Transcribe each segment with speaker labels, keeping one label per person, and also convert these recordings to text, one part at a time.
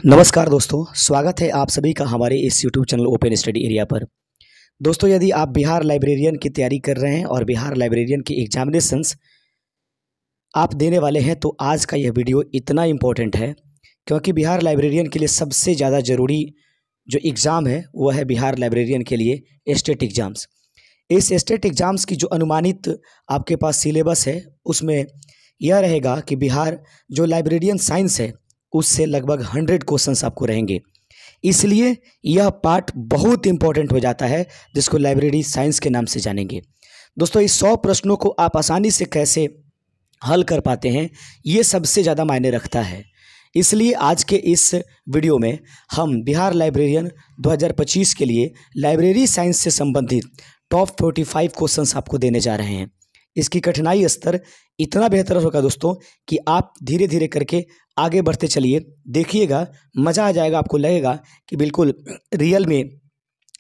Speaker 1: नमस्कार दोस्तों, स्वागत है आप सभी का हमारे इस YouTube channel open study area पर। दोस्तों, यदि आप बिहार लाइब्रेरियन की तैयारी कर रहे हैं और बिहार लाइब्रेरियन की एग्जामिनेशंस आप देने वाले हैं तो आज का यह वीडियो इतना इम्पोर्टेंट है क्योंकि बिहार लाइब्रेरियन के लिए सबसे ज़्यादा ज़रूरी जो एग्ज़ाम है वह है बिहार लाइब्रेरियन के लिए स्टेट एग्ज़ाम्स। इस स्टेट एग्ज़ाम्स की जो अनुमानित आपके पास सिलेबस है उसमें यह रहेगा कि बिहार जो लाइब्रेरियन साइंस है उससे लगभग 100 क्वेश्चंस आपको रहेंगे। इसलिए यह पार्ट बहुत इंपॉर्टेंट हो जाता है जिसको लाइब्रेरी साइंस के नाम से जानेंगे। दोस्तों, इस 100 प्रश्नों को आप आसानी से कैसे हल कर पाते हैं ये सबसे ज़्यादा मायने रखता है। इसलिए आज के इस वीडियो में हम बिहार लाइब्रेरियन 2025 के लिए लाइब्रेरी साइंस से संबंधित टॉप 45 क्वेश्चंस आपको देने जा रहे हैं। इसकी कठिनाई स्तर इतना बेहतर होगा दोस्तों कि आप धीरे धीरे करके आगे बढ़ते चलिए, देखिएगा, मज़ा आ जाएगा। आपको लगेगा कि बिल्कुल रियल में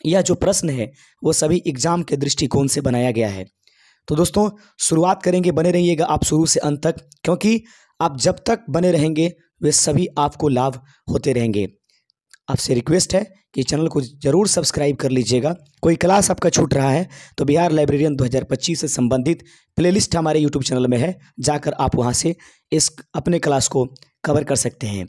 Speaker 1: यह जो प्रश्न है वो सभी एग्ज़ाम के दृष्टिकोण से बनाया गया है। तो दोस्तों, शुरुआत करेंगे, बने रहिएगा आप शुरू से अंत तक, क्योंकि आप जब तक बने रहेंगे वे सभी आपको लाभ होते रहेंगे। आपसे रिक्वेस्ट है कि चैनल को ज़रूर सब्सक्राइब कर लीजिएगा। कोई क्लास आपका छूट रहा है तो बिहार लाइब्रेरियन 2025 से संबंधित प्लेलिस्ट हमारे यूट्यूब चैनल में है, जाकर आप वहां से इस अपने क्लास को कवर कर सकते हैं।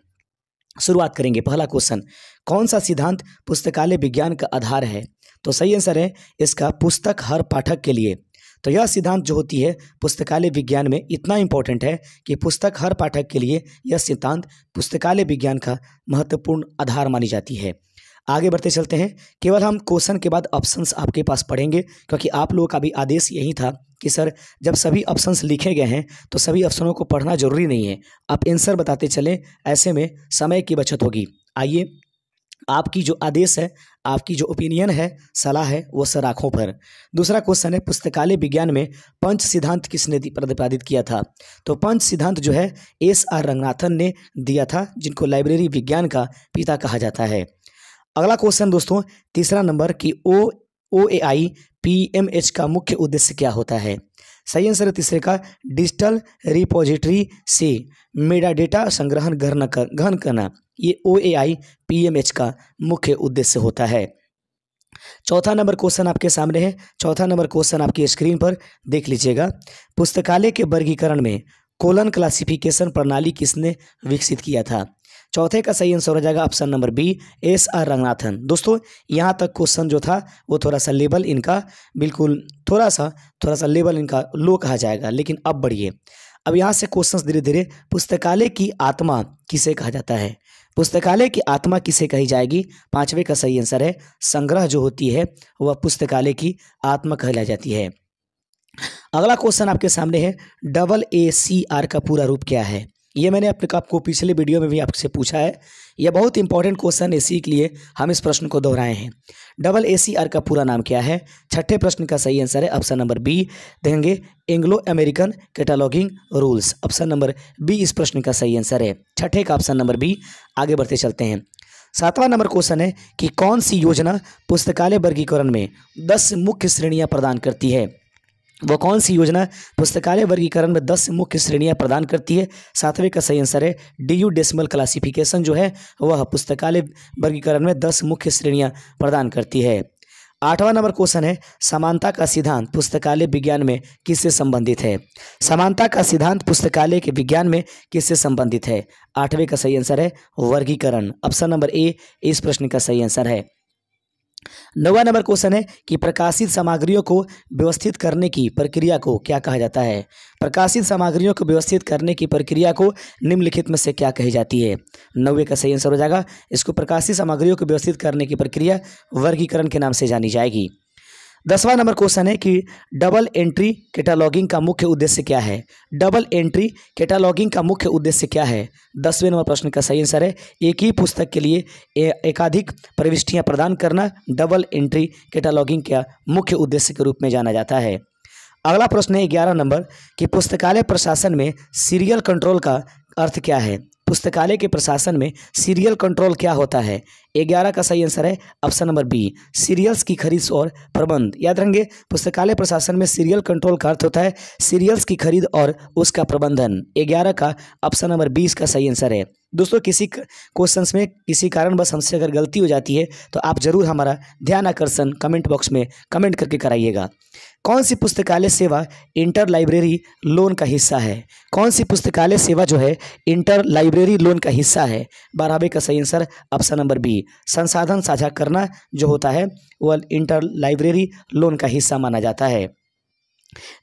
Speaker 1: शुरुआत करेंगे। पहला क्वेश्चन, कौन सा सिद्धांत पुस्तकालय विज्ञान का आधार है? तो सही आंसर है इसका पुस्तक हर पाठक के लिए। तो यह सिद्धांत जो होती है पुस्तकालय विज्ञान में इतना इंपॉर्टेंट है कि पुस्तक हर पाठक के लिए यह सिद्धांत पुस्तकालय विज्ञान का महत्वपूर्ण आधार मानी जाती है। आगे बढ़ते चलते हैं। केवल हम क्वेश्चन के बाद ऑप्शंस आपके पास पढ़ेंगे क्योंकि आप लोगों का भी आदेश यही था कि सर जब सभी ऑप्शंस लिखे गए हैं तो सभी ऑप्शनों को पढ़ना जरूरी नहीं है, आप आंसर बताते चलें, ऐसे में समय की बचत होगी। आइए, आपकी जो आदेश है, आपकी जो ओपिनियन है, सलाह है, वो सर आँखों पर। दूसरा क्वेश्चन है, पुस्तकालय विज्ञान में पंच सिद्धांत किसने प्रतिपादित किया था? तो पंच सिद्धांत जो है SR रंगनाथन ने दिया था, जिनको लाइब्रेरी विज्ञान का पिता कहा जाता है। अगला क्वेश्चन दोस्तों, तीसरा नंबर की OAI PMH का मुख्य उद्देश्य क्या होता है? सही आंसर है तीसरे का डिजिटल रिपोजिटरी से मेटाडेटा संग्रहण गहन करना। ये OAI PMH का मुख्य उद्देश्य होता है। चौथा नंबर क्वेश्चन आपके सामने है। चौथा नंबर क्वेश्चन आपकी स्क्रीन पर देख लीजिएगा। पुस्तकालय के वर्गीकरण में कोलन क्लासिफिकेशन प्रणाली किसने विकसित किया था? चौथे का सही आंसर हो जाएगा option number B, SR Ranganathan. दोस्तों, यहाँ तक क्वेश्चन जो था वो थोड़ा सा लेवल इनका बिल्कुल थोड़ा सा लेवल इनका लो कहा जाएगा, लेकिन अब बढ़िए। अब यहाँ से क्वेश्चंस धीरे धीरे, पुस्तकालय की आत्मा किसे कहा जाता है? पुस्तकालय की आत्मा किसे कही जाएगी? पांचवे का सही आंसर है संग्रह जो होती है वह पुस्तकालय की आत्मा कहलाई जाती है। अगला क्वेश्चन आपके सामने है, AACR का पूरा रूप क्या है? ये मैंने आपको पिछले वीडियो में भी आपसे पूछा है। यह बहुत इंपॉर्टेंट क्वेश्चन है, इसी के लिए हम इस प्रश्न को दोहराए हैं। AACR का पूरा नाम क्या है? छठे प्रश्न का सही आंसर है ऑप्शन नंबर बी, देंगे Anglo American cataloguing rules. Option number B इस प्रश्न का सही आंसर है, छठे का ऑप्शन नंबर बी। आगे बढ़ते चलते हैं। सातवां नंबर क्वेश्चन है कि कौन सी योजना पुस्तकालय वर्गीकरण में 10 मुख्य श्रेणियां प्रदान करती है? वो कौन सी योजना पुस्तकालय वर्गीकरण में 10 मुख्य श्रेणियां प्रदान करती है? सातवें का सही आंसर है DU डेसिमल क्लासिफिकेशन जो है वह पुस्तकालय वर्गीकरण में 10 मुख्य श्रेणियां प्रदान करती है। आठवां नंबर क्वेश्चन है, समानता का सिद्धांत पुस्तकालय विज्ञान में किससे संबंधित है? समानता का सिद्धांत पुस्तकालय के विज्ञान में किससे संबंधित है? आठवें का सही आंसर है वर्गीकरण। ऑप्शन नंबर ए इस प्रश्न का सही आंसर है। नौवां नंबर क्वेश्चन है कि प्रकाशित सामग्रियों को व्यवस्थित करने की प्रक्रिया को क्या कहा जाता है? प्रकाशित सामग्रियों को व्यवस्थित करने की प्रक्रिया को निम्नलिखित में से क्या कही जाती है? 90 का सही आंसर हो जाएगा इसको प्रकाशित सामग्रियों को व्यवस्थित करने की प्रक्रिया वर्गीकरण के नाम से जानी जाएगी। 10वां नंबर क्वेश्चन है कि डबल एंट्री कैटलॉगिंग का मुख्य उद्देश्य क्या है? डबल एंट्री कैटलॉगिंग का मुख्य उद्देश्य क्या है? 10वें नंबर प्रश्न का सही आंसर है एक ही पुस्तक के लिए एकाधिक प्रविष्टियां प्रदान करना डबल एंट्री कैटलॉगिंग का मुख्य उद्देश्य के रूप में जाना जाता है। अगला प्रश्न है 11 नंबर कि पुस्तकालय प्रशासन में सीरियल कंट्रोल का अर्थ क्या है? पुस्तकालय के प्रशासन में सीरियल कंट्रोल क्या होता है? 11 का सही आंसर है ऑप्शन नंबर बी, सीरियल्स की खरीद और प्रबंध। याद रखेंगे, पुस्तकालय प्रशासन में सीरियल कंट्रोल का अर्थ होता है सीरियल्स की खरीद और उसका प्रबंधन। 11 का ऑप्शन नंबर 20 का सही आंसर है। दोस्तों, किसी क्वेश्चंस में किसी कारणवश हमसे अगर गलती हो जाती है तो आप जरूर हमारा ध्यान आकर्षण कमेंट बॉक्स में कमेंट करके कराइएगा। कौन सी पुस्तकालय सेवा इंटर लाइब्रेरी लोन का हिस्सा है? कौन सी पुस्तकालय सेवा जो है इंटर लाइब्रेरी लोन का हिस्सा है? 12वें का सही आंसर ऑप्शन नंबर बी, संसाधन साझा करना जो होता है वह इंटर लाइब्रेरी लोन का हिस्सा माना जाता है।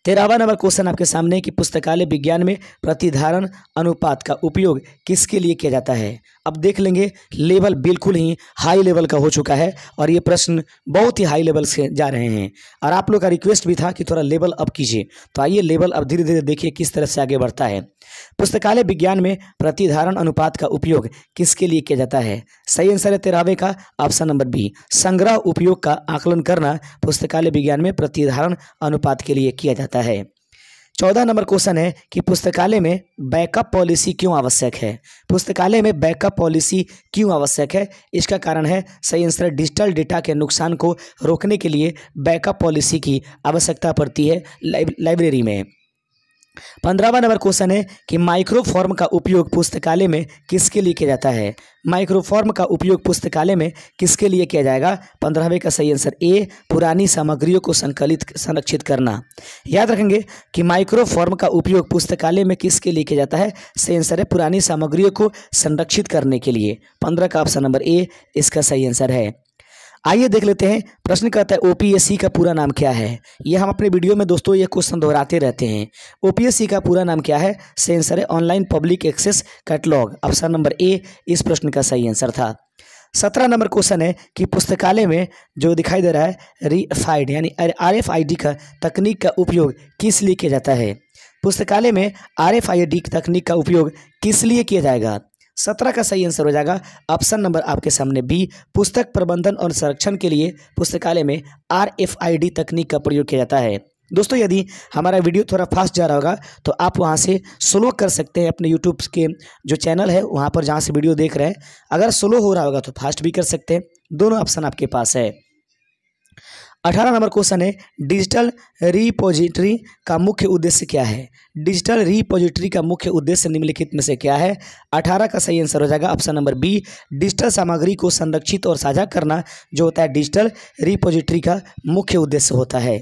Speaker 1: 13वां नंबर क्वेश्चन आपके सामने कि पुस्तकालय विज्ञान में प्रतिधारण अनुपात का उपयोग किसके लिए किया जाता है? अब देख लेंगे, लेवल बिल्कुल ही हाई लेवल का हो चुका है और ये प्रश्न बहुत ही हाई लेवल से जा रहे हैं और आप लोग का रिक्वेस्ट भी था कि थोड़ा लेवल अप कीजिए। तो आइए लेवल अब धीरे धीरे देखिए किस तरह से आगे बढ़ता है। पुस्तकालय विज्ञान में प्रतिधारण अनुपात का उपयोग किसके लिए किया जाता है? सही आंसर है 13वें का ऑप्शन नंबर बी, संग्रह उपयोग का आकलन करना पुस्तकालय विज्ञान में प्रतिधारण अनुपात के लिए किया जाता है। 14 नंबर क्वेश्चन है कि पुस्तकालय में बैकअप पॉलिसी क्यों आवश्यक है? पुस्तकालय में बैकअप पॉलिसी क्यों आवश्यक है? इसका कारण है सही आंसर डिजिटल डेटा के नुकसान को रोकने के लिए बैकअप पॉलिसी की आवश्यकता पड़ती है लाइब्रेरी में। 15वां नंबर क्वेश्चन है कि माइक्रोफॉर्म का उपयोग पुस्तकालय में किसके लिए किया जाता है? माइक्रोफॉर्म का उपयोग पुस्तकालय में किसके लिए किया जाएगा? 15वें का सही आंसर ए, पुरानी सामग्रियों को संरक्षित करना। याद रखेंगे कि माइक्रोफॉर्म का उपयोग पुस्तकालय में किसके लिए किया जाता है? सही आंसर है पुरानी सामग्रियों को संरक्षित करने के लिए। 15 का ऑप्शन नंबर ए इसका सही आंसर है। आइए देख लेते हैं, प्रश्न कहता है ओपीएससी का पूरा नाम क्या है? ये हम अपने वीडियो में दोस्तों ये क्वेश्चन दोहराते रहते हैं। ओपीएससी का पूरा नाम क्या है? सही आंसर है online public access catalogue. Option number A इस प्रश्न का सही आंसर था। 17 नंबर क्वेश्चन है कि पुस्तकालय में जो दिखाई दे रहा है RFID यानी RFID का तकनीक का उपयोग किस लिए किया जाता है? पुस्तकालय में RFID तकनीक का उपयोग किस लिए किया जाएगा? 17 का सही आंसर हो जाएगा ऑप्शन नंबर आपके सामने बी, पुस्तक प्रबंधन और संरक्षण के लिए पुस्तकालय में RFID तकनीक का प्रयोग किया जाता है। दोस्तों, यदि हमारा वीडियो थोड़ा फास्ट जा रहा होगा तो आप वहां से स्लो कर सकते हैं अपने यूट्यूब के जो चैनल है वहां पर जहां से वीडियो देख रहे हैं। अगर स्लो हो रहा होगा तो फास्ट भी कर सकते हैं, दोनों ऑप्शन आपके पास है। 18 नंबर क्वेश्चन है डिजिटल रिपोजिटरी का मुख्य उद्देश्य क्या है? डिजिटल रिपोजिटरी का मुख्य उद्देश्य निम्नलिखित में से क्या है? 18 का सही आंसर हो जाएगा ऑप्शन नंबर बी, डिजिटल सामग्री को संरक्षित और साझा करना जो होता है डिजिटल रिपोजिटरी का मुख्य उद्देश्य होता है।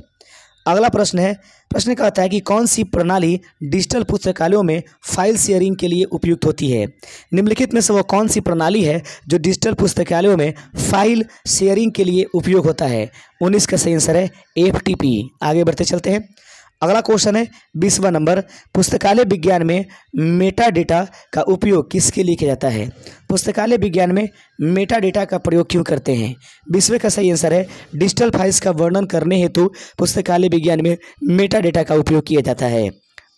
Speaker 1: अगला प्रश्न है, प्रश्न कहता है कि कौन सी प्रणाली डिजिटल पुस्तकालयों में फाइल शेयरिंग के लिए उपयुक्त होती है? निम्नलिखित में से वो कौन सी प्रणाली है जो डिजिटल पुस्तकालयों में फाइल शेयरिंग के लिए उपयोग होता है? 19 का सही आंसर है FTP। आगे बढ़ते चलते हैं। अगला क्वेश्चन है 20वां नंबर, पुस्तकालय विज्ञान में मेटा डेटा का उपयोग किसके लिए किया जाता है? पुस्तकालय विज्ञान में मेटा डेटा का प्रयोग क्यों करते हैं? 20वें का सही आंसर है डिजिटल फाइल्स का वर्णन करने हेतु पुस्तकालय विज्ञान में मेटा डेटा का उपयोग किया जाता है।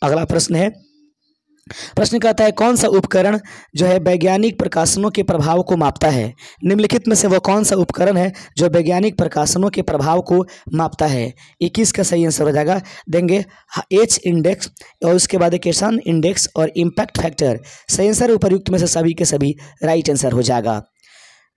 Speaker 1: अगला प्रश्न है, प्रश्न कहता है कौन सा उपकरण जो है वैज्ञानिक प्रकाशनों के प्रभाव को मापता है? निम्नलिखित में से वो कौन सा उपकरण है जो वैज्ञानिक प्रकाशनों के प्रभाव को मापता है? 21 का सही आंसर हो जाएगा देंगे H इंडेक्स और उसके बाद केशन इंडेक्स और इम्पैक्ट फैक्टर। सही आंसर उपर्युक्त में से सभी के सभी राइट आंसर हो जाएगा।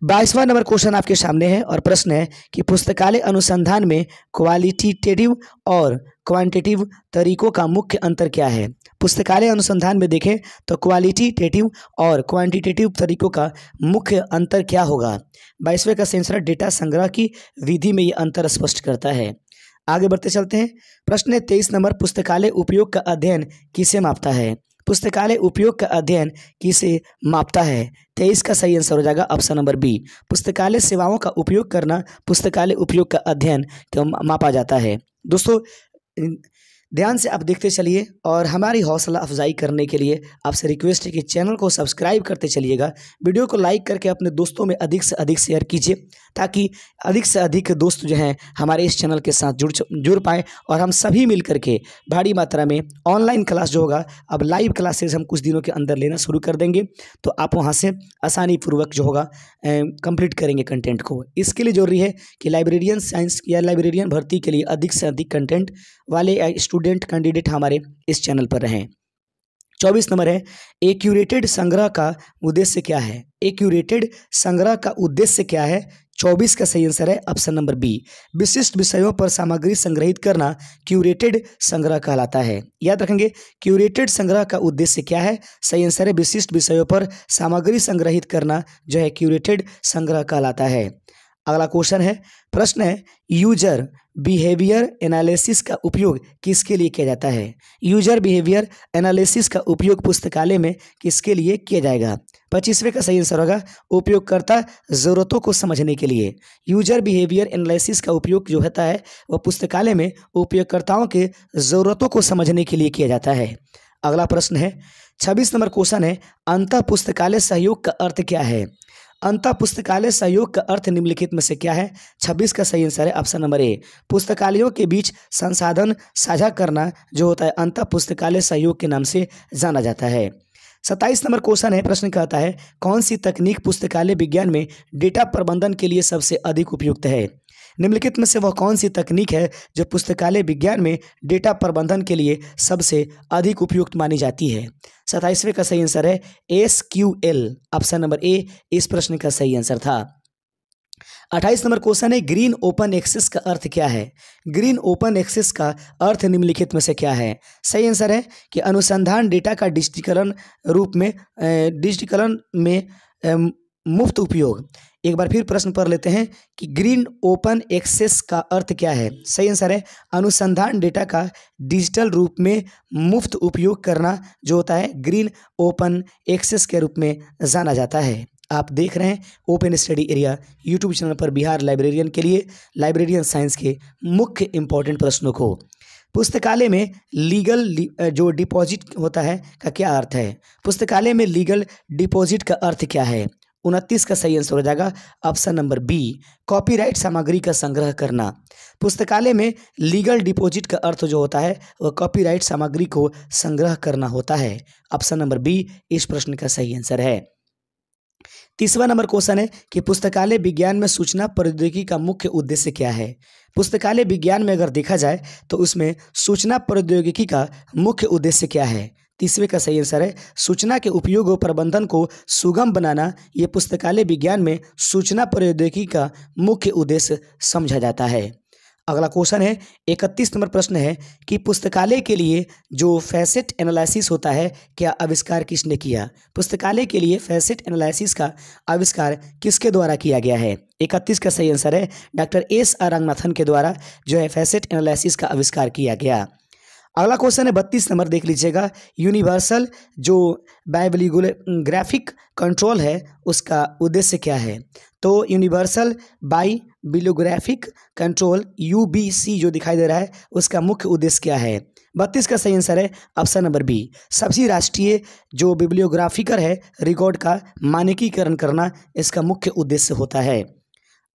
Speaker 1: 22वां नंबर क्वेश्चन आपके सामने है और प्रश्न है कि पुस्तकालय अनुसंधान में क्वालिटेटिव और क्वांटिटेटिव तरीकों का मुख्य अंतर क्या है? पुस्तकालय अनुसंधान में देखें तो क्वालिटेटिव और क्वांटिटेटिव तरीकों का मुख्य अंतर क्या होगा? 22वें का सही आंसर डेटा संग्रह की विधि में ये अंतर स्पष्ट करता है। आगे बढ़ते चलते हैं। प्रश्न है 23 नंबर, पुस्तकालय उपयोग का अध्ययन किसे मापता है? पुस्तकालय उपयोग का अध्ययन किसे मापता है? 23 का सही आंसर हो जाएगा ऑप्शन नंबर बी, पुस्तकालय सेवाओं का उपयोग करना पुस्तकालय उपयोग का अध्ययन क्यों मापा जाता है। दोस्तों, ध्यान से आप देखते चलिए और हमारी हौसला अफजाई करने के लिए आपसे रिक्वेस्ट है कि चैनल को सब्सक्राइब करते चलिएगा, वीडियो को लाइक करके अपने दोस्तों में अधिक से अधिक शेयर कीजिए ताकि अधिक से अधिक दोस्त जो हैं हमारे इस चैनल के साथ जुड़ पाएँ और हम सभी मिल करके भारी मात्रा में ऑनलाइन क्लास जो होगा, अब लाइव क्लासेस हम कुछ दिनों के अंदर लेना शुरू कर देंगे, तो आप वहाँ से आसानी पूर्वक जो होगा कंप्लीट करेंगे कंटेंट को। इसके लिए जरूरी है कि लाइब्रेरियन साइंस या लाइब्रेरियन भर्ती के लिए अधिक से अधिक कंटेंट वाले स्टूडेंट कैंडिडेट हमारे इस चैनल पर रहें। 24 नंबर है, एक्यूरेटेड संग्रह का उद्देश्य क्या है? एक्यूरेटेड संग्रह का उद्देश्य क्या है? 24 का सही आंसर है ऑप्शन नंबर बी, विशिष्ट विषयों पर सामग्री संग्रहित करना क्यूरेटेड संग्रह कहलाता है। याद रखेंगे, क्यूरेटेड संग्रह का उद्देश्य क्या है? सही आंसर है विशिष्ट विषयों पर सामग्री संग्रहित करना जो है क्यूरेटेड संग्रह कहलाता है। अगला क्वेश्चन है, प्रश्न है, यूजर बिहेवियर एनालिसिस का उपयोग किसके लिए किया जाता है? यूजर बिहेवियर एनालिसिस का उपयोग पुस्तकालय में किसके लिए किया जाएगा? 25वें का सही आंसर होगा उपयोगकर्ता ज़रूरतों को समझने के लिए। यूजर बिहेवियर एनालिसिस का उपयोग जो होता है वह पुस्तकालय में उपयोगकर्ताओं के ज़रूरतों को समझने के लिए किया जाता है। अगला प्रश्न है, 26 नंबर क्वेश्चन है, अंतः पुस्तकालय सहयोग का अर्थ क्या है? अंतः पुस्तकालय सहयोग का अर्थ निम्नलिखित में से क्या है? 26 का सही आंसर है ऑप्शन नंबर ए, पुस्तकालयों के बीच संसाधन साझा करना जो होता है अंतः पुस्तकालय सहयोग के नाम से जाना जाता है। 27 नंबर क्वेश्चन है, प्रश्न कहता है, कौन सी तकनीक पुस्तकालय विज्ञान में डेटा प्रबंधन के लिए सबसे अधिक उपयुक्त है? निम्नलिखित में से वह कौन सी तकनीक है जो पुस्तकालय विज्ञान में डेटा प्रबंधन के लिए सबसे अधिक उपयुक्त मानी जाती है? 27वें का सही आंसर है SQL, ऑप्शन नंबर ए इस प्रश्न का सही आंसर था। 28 नंबर क्वेश्चन है, ग्रीन ओपन एक्सेस का अर्थ क्या है? ग्रीन ओपन एक्सेस का अर्थ निम्नलिखित में से क्या है? सही आंसर है कि अनुसंधान डेटा का डिजिटलीकरण में मुफ्त उपयोग। एक बार फिर प्रश्न पढ़ लेते हैं कि ग्रीन ओपन एक्सेस का अर्थ क्या है? सही आंसर है अनुसंधान डेटा का डिजिटल रूप में मुफ्त उपयोग करना जो होता है ग्रीन ओपन एक्सेस के रूप में जाना जाता है। आप देख रहे हैं open study area YouTube channel पर बिहार लाइब्रेरियन के लिए लाइब्रेरियन साइंस के मुख्य इंपॉर्टेंट प्रश्नों को। पुस्तकालय में लीगल जो डिपॉजिट होता है का क्या अर्थ है? पुस्तकालय में लीगल डिपॉजिट का अर्थ क्या है? 29 का सही आंसर हो जाएगा ऑप्शन नंबर बी, कॉपीराइट सामग्री का संग्रह करना। पुस्तकालय में लीगल डिपॉजिट का अर्थ जो होता है वह कॉपीराइट सामग्री को संग्रह करना होता है। ऑप्शन नंबर बी इस प्रश्न का सही आंसर है। 30वां नंबर क्वेश्चन है कि पुस्तकालय विज्ञान में सूचना प्रौद्योगिकी का मुख्य उद्देश्य क्या है? पुस्तकालय विज्ञान में अगर देखा जाए तो उसमें सूचना प्रौद्योगिकी का मुख्य उद्देश्य क्या है? 30वें का सही आंसर है सूचना के उपयोग और प्रबंधन को सुगम बनाना। ये पुस्तकालय विज्ञान में सूचना प्रौद्योगिकी का मुख्य उद्देश्य समझा जाता है। अगला क्वेश्चन है 31 नंबर प्रश्न है कि पुस्तकालय के लिए जो फैसेट एनालिसिस होता है क्या आविष्कार किसने किया? पुस्तकालय के लिए फैसेट एनालिसिस का आविष्कार किसके द्वारा किया गया है? 31 का सही आंसर है डॉक्टर S.R. रंगनाथन के द्वारा जो है फैसेट एनालिसिस का आविष्कार किया गया। अगला क्वेश्चन है 32 नंबर, देख लीजिएगा। यूनिवर्सल जो बाइबिलियोग्राफिक कंट्रोल है उसका उद्देश्य क्या है? तो यूनिवर्सल बाइबिलियोग्राफिक कंट्रोल UBC जो दिखाई दे रहा है उसका मुख्य उद्देश्य क्या है? 32 का सही आंसर है ऑप्शन नंबर बी, सभी राष्ट्रीय जो बिब्लियोग्राफिकर है रिकॉर्ड का मानकीकरण करना इसका मुख्य उद्देश्य होता है।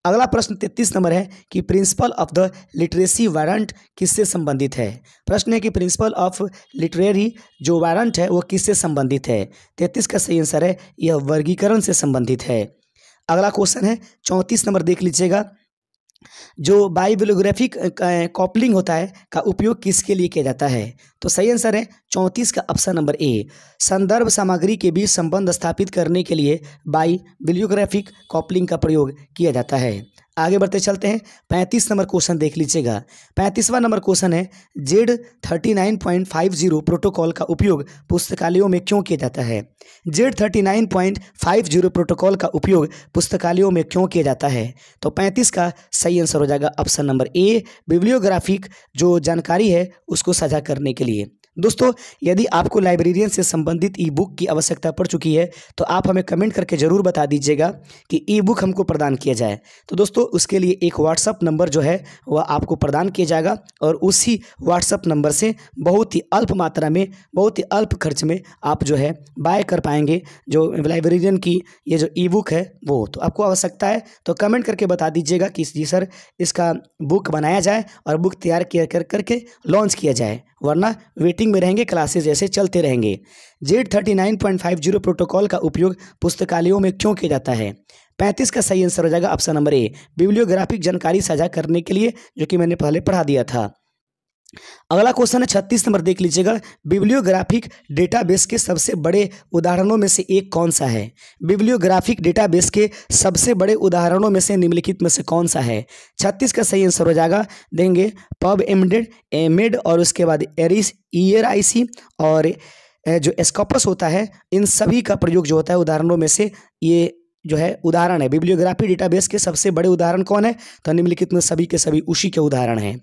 Speaker 1: अगला प्रश्न 33 नंबर है कि principle of the literacy warrant किससे संबंधित है? प्रश्न है कि प्रिंसिपल ऑफ लिटरेरी जो वारंट है वो किससे संबंधित है? 33 का सही आंसर है यह वर्गीकरण से संबंधित है। अगला क्वेश्चन है 34 नंबर, देख लीजिएगा। जो बाइबिलियोग्राफिक कॉपलिंग होता है का उपयोग किसके लिए किया जाता है? तो सही आंसर है 34 का ऑप्शन नंबर ए, संदर्भ सामग्री के बीच संबंध स्थापित करने के लिए बाइबिलियोग्राफिक कॉपलिंग का प्रयोग किया जाता है। आगे बढ़ते चलते हैं 35 नंबर क्वेश्चन देख लीजिएगा। 35वां नंबर क्वेश्चन है Z39.50 प्रोटोकॉल का उपयोग पुस्तकालयों में क्यों किया जाता है? Z39.50 प्रोटोकॉल का उपयोग पुस्तकालयों में क्यों किया जाता है? तो 35 का सही आंसर हो जाएगा ऑप्शन नंबर ए, बिब्लियोग्राफिक जो जानकारी है उसको साझा करने के लिए। दोस्तों, यदि आपको लाइब्रेरियन से संबंधित ई बुक की आवश्यकता पड़ चुकी है तो आप हमें कमेंट करके ज़रूर बता दीजिएगा कि ई बुक हमको प्रदान किया जाए। तो दोस्तों, उसके लिए एक व्हाट्सअप नंबर जो है वह आपको प्रदान किया जाएगा और उसी व्हाट्सअप नंबर से बहुत ही अल्प मात्रा में, बहुत ही अल्प खर्च में आप जो है बाय कर पाएंगे जो लाइब्रेरियन की ये जो ई बुक है वो। तो आपको आवश्यकता है तो कमेंट करके बता दीजिएगा कि जी सर इसका बुक बनाया जाए और बुक तैयार किया करके लॉन्च किया जाए, वरना वेटिंग में रहेंगे, क्लासेस ऐसे चलते रहेंगे। Z39.50 प्रोटोकॉल का उपयोग पुस्तकालयों में क्यों किया जाता है? 35 का सही आंसर हो जाएगा ऑप्शन नंबर ए, बिब्लियोग्राफिक जानकारी साझा करने के लिए, जो कि मैंने पहले पढ़ा दिया था। अगला क्वेश्चन है 36 नंबर, देख लीजिएगा। बिब्लियोग्राफिक डेटाबेस के सबसे बड़े उदाहरणों में से एक कौन सा है? बिब्लियोग्राफिक डेटाबेस के सबसे बड़े उदाहरणों में से निम्नलिखित में से कौन सा है? 36 का सही आंसर हो जाएगा, देंगे पब एमडेड, एमेड और उसके बाद एरिस ERIC और जो स्कॉपस होता है, इन सभी का प्रयोग जो होता है उदाहरणों में से ये जो है उदाहरण है। बिब्लियोग्राफी डेटाबेस के सबसे बड़े उदाहरण कौन है? तो निम्नलिखित में सभी के सभी उसी के उदाहरण हैं।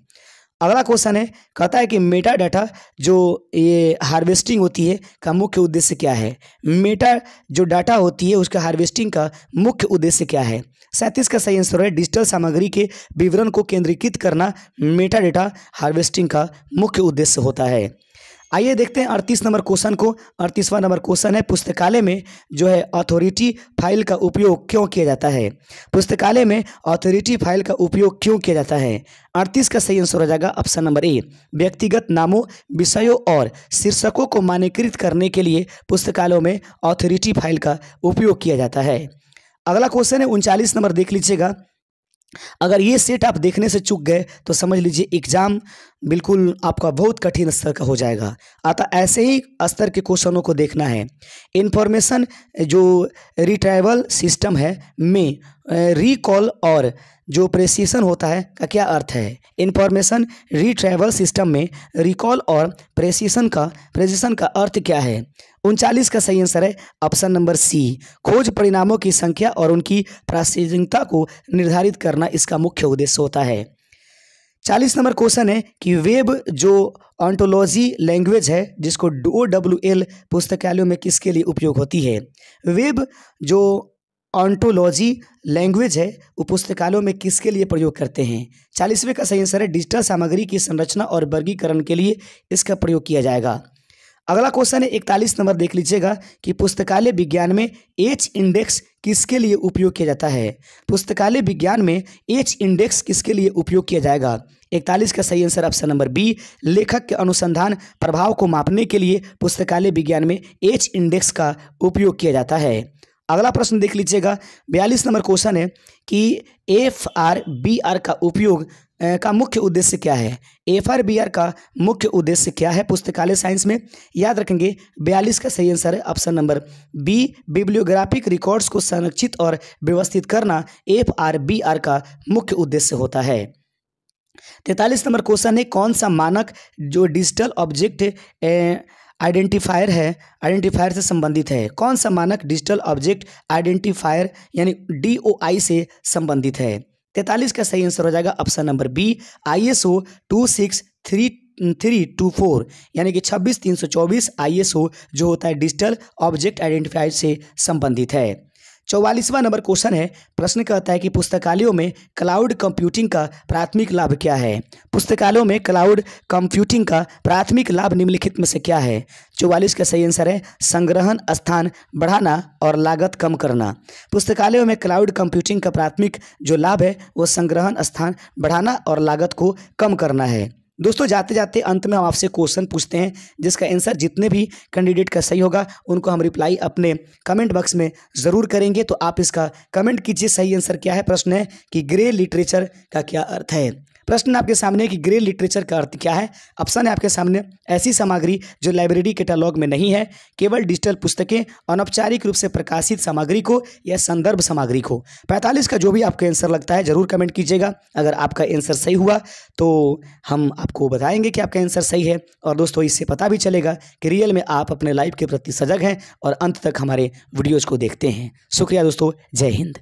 Speaker 1: अगला क्वेश्चन है, कहता है कि मेटा डाटा जो ये हार्वेस्टिंग होती है का मुख्य उद्देश्य क्या है? मेटा जो डाटा होती है उसका हार्वेस्टिंग का मुख्य उद्देश्य क्या है? 37 का सही आंसर है, डिजिटल सामग्री के विवरण को केंद्रीकृत करना मेटा डाटा हार्वेस्टिंग का मुख्य उद्देश्य होता है। आइए देखते हैं 38 नंबर क्वेश्चन को। 38वां नंबर क्वेश्चन है, पुस्तकालय में जो है अथॉरिटी फाइल का उपयोग क्यों किया जाता है? पुस्तकालय में अथॉरिटी फाइल का उपयोग क्यों किया जाता है? 38 का सही आंसर हो जाएगा ऑप्शन नंबर ए, व्यक्तिगत नामों, विषयों और शीर्षकों को मान्यकृत करने के लिए पुस्तकालयों में अथॉरिटी फाइल का उपयोग किया जाता है। अगला क्वेश्चन है 39 नंबर, देख लीजिएगा। अगर ये सेट आप देखने से चूक गए तो समझ लीजिए एग्जाम बिल्कुल आपका बहुत कठिन स्तर का हो जाएगा। अतः ऐसे ही स्तर के क्वेश्चनों को देखना है। इंफॉर्मेशन जो रिट्राइवल सिस्टम है में रिकॉल और जो प्रेसिशन होता है का क्या अर्थ है? इंफॉर्मेशन रिट्राइवल सिस्टम में रिकॉल और प्रेसिशन का अर्थ क्या है? 39 का सही आंसर है ऑप्शन नंबर सी, खोज परिणामों की संख्या और उनकी प्रासंगिकता को निर्धारित करना इसका मुख्य उद्देश्य होता है। 40 नंबर क्वेश्चन है कि वेब जो ऑन्टोलॉजी लैंग्वेज है जिसको OWL पुस्तकालयों में किसके लिए उपयोग होती है? वेब जो ऑन्टोलॉजी लैंग्वेज है वो पुस्तकालयों में किसके लिए प्रयोग करते हैं? 40वें का सही आंसर है, डिजिटल सामग्री की संरचना और वर्गीकरण के लिए इसका प्रयोग किया जाएगा। अगला क्वेश्चन है 41 नंबर, देख लीजिएगा कि पुस्तकालय विज्ञान में H इंडेक्स किसके लिए उपयोग किया जाता है? पुस्तकालय विज्ञान में H इंडेक्स किसके लिए उपयोग किया जाएगा? 41 का सही आंसर ऑप्शन नंबर बी, लेखक के अनुसंधान प्रभाव को मापने के लिए पुस्तकालय विज्ञान में H इंडेक्स का उपयोग किया जाता है। अगला प्रश्न देख लीजिएगा, 42 नंबर क्वेश्चन है कि FRBR का उपयोग का मुख्य उद्देश्य क्या है? FRBR का मुख्य उद्देश्य क्या है पुस्तकालय साइंस में? याद रखेंगे 42 का सही आंसर है option number B, bibliographic records को संरक्षित और व्यवस्थित करना FRBR का मुख्य उद्देश्य होता है। 43 नंबर क्वेश्चन है, कौन सा मानक जो डिजिटल ऑब्जेक्ट आइडेंटिफायर से संबंधित है? कौन सा मानक डिजिटल ऑब्जेक्ट आइडेंटिफायर यानी DOI से संबंधित है? 43 का सही आंसर हो जाएगा ऑप्शन नंबर बी, ISO 26324 यानी कि 26324 ISO जो होता है डिजिटल ऑब्जेक्ट आइडेंटिफायर से संबंधित है। 44वां नंबर क्वेश्चन है, प्रश्न कहता है कि पुस्तकालयों में क्लाउड कंप्यूटिंग का प्राथमिक लाभ क्या है? पुस्तकालयों में क्लाउड कंप्यूटिंग का प्राथमिक लाभ निम्नलिखित में से क्या है? 44 का सही आंसर है, संग्रहण स्थान बढ़ाना और लागत कम करना। पुस्तकालयों में क्लाउड कंप्यूटिंग का प्राथमिक जो लाभ है वो संग्रहण स्थान बढ़ाना और लागत को कम करना है। दोस्तों जाते जाते अंत में हम आपसे क्वेश्चन पूछते हैं जिसका आंसर जितने भी कैंडिडेट का सही होगा उनको हम रिप्लाई अपने कमेंट बॉक्स में ज़रूर करेंगे। तो आप इसका कमेंट कीजिए सही आंसर क्या है। प्रश्न है कि ग्रे लिटरेचर का क्या अर्थ है? प्रश्न आपके सामने कि ग्रे लिटरेचर का अर्थ क्या है? ऑप्शन है आपके सामने, ऐसी सामग्री जो लाइब्रेरी कैटलॉग में नहीं है, केवल डिजिटल पुस्तकें, अनौपचारिक रूप से प्रकाशित सामग्री को या संदर्भ सामग्री को। 45 का जो भी आपका आंसर लगता है जरूर कमेंट कीजिएगा। अगर आपका आंसर सही हुआ तो हम आपको बताएंगे कि आपका आंसर सही है, और दोस्तों इससे पता भी चलेगा कि रियल में आप अपने लाइफ के प्रति सजग हैं और अंत तक हमारे वीडियोज़ को देखते हैं। शुक्रिया दोस्तों, जय हिंद।